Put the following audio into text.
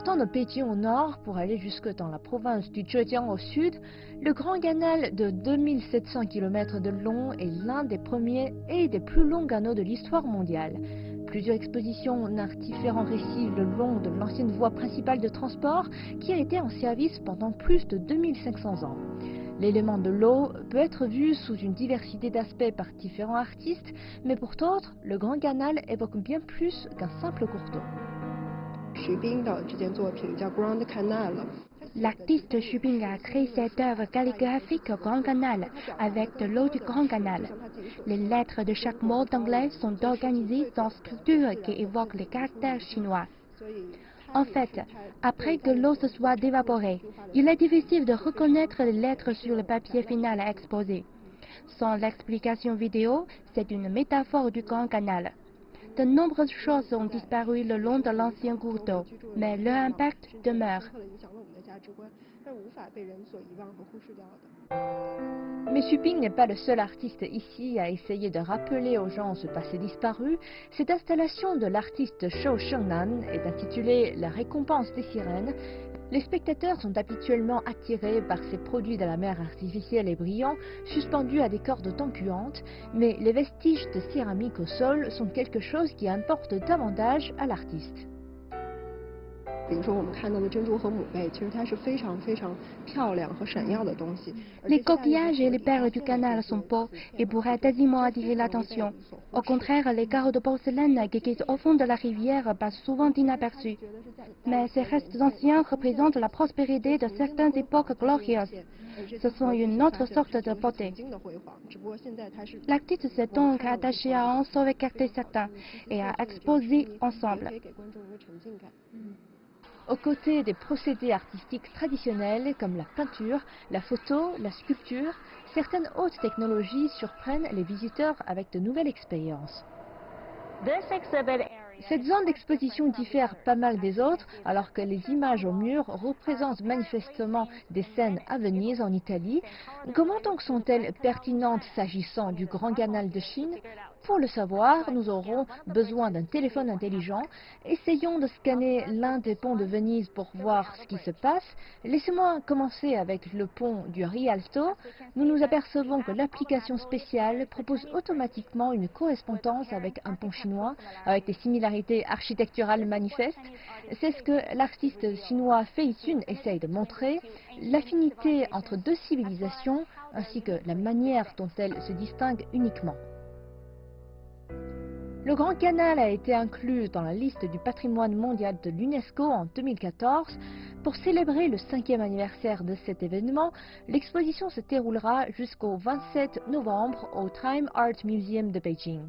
Partant de Pékin au nord pour aller jusque dans la province du Zhejiang au sud, le Grand Canal de 2700 km de long est l'un des premiers et des plus longs canaux de l'histoire mondiale. Plusieurs expositions narrent différents récits le long de l'ancienne voie principale de transport qui a été en service pendant plus de 2500 ans. L'élément de l'eau peut être vu sous une diversité d'aspects par différents artistes, mais pour d'autres, le Grand Canal évoque bien plus qu'un simple cours d'eau. L'artiste Xu Bing a créé cette œuvre calligraphique au Grand Canal avec de l'eau du Grand Canal. Les lettres de chaque mot d'anglais sont organisées en structures qui évoquent les caractères chinois. En fait, après que l'eau se soit évaporée, il est difficile de reconnaître les lettres sur le papier final à exposer. Sans l'explication vidéo, c'est une métaphore du Grand Canal. De nombreuses choses ont disparu le long de l'ancien cours d'eau, mais leur impact demeure. Mais Xu Bing n'est pas le seul artiste ici à essayer de rappeler aux gens ce passé disparu. Cette installation de l'artiste Shou Shengnan est intitulée La récompense des sirènes. Les spectateurs sont habituellement attirés par ces produits de la mer artificielle et brillants, suspendus à des cordes tanguantes, mais les vestiges de céramique au sol sont quelque chose qui importe davantage à l'artiste. Les coquillages et les perles du canal sont beaux et pourraient aisément attirer l'attention. Au contraire, les carreaux de porcelaine qui glissent au fond de la rivière passent souvent inaperçus. Mais ces restes anciens représentent la prospérité de certaines époques glorieuses. Ce sont une autre sorte de beauté. L'artiste s'est donc attaché à en sauvegarder certains et à exposer ensemble. Aux côtés des procédés artistiques traditionnels comme la peinture, la photo, la sculpture, certaines hautes technologies surprennent les visiteurs avec de nouvelles expériences. Cette zone d'exposition diffère pas mal des autres, alors que les images au mur représentent manifestement des scènes à Venise, en Italie. Comment donc sont-elles pertinentes s'agissant du Grand Canal de Chine? Pour le savoir, nous aurons besoin d'un téléphone intelligent. Essayons de scanner l'un des ponts de Venise pour voir ce qui se passe. Laissez-moi commencer avec le pont du Rialto. Nous nous apercevons que l'application spéciale propose automatiquement une correspondance avec un pont chinois, avec des similarités architecturales manifestes. C'est ce que l'artiste chinois Fei Xun essaye de montrer, l'affinité entre deux civilisations ainsi que la manière dont elles se distinguent uniquement. Le Grand Canal a été inclus dans la liste du patrimoine mondial de l'UNESCO en 2014. Pour célébrer le 5e anniversaire de cet événement, l'exposition se déroulera jusqu'au 27 novembre au Time Art Museum de Beijing.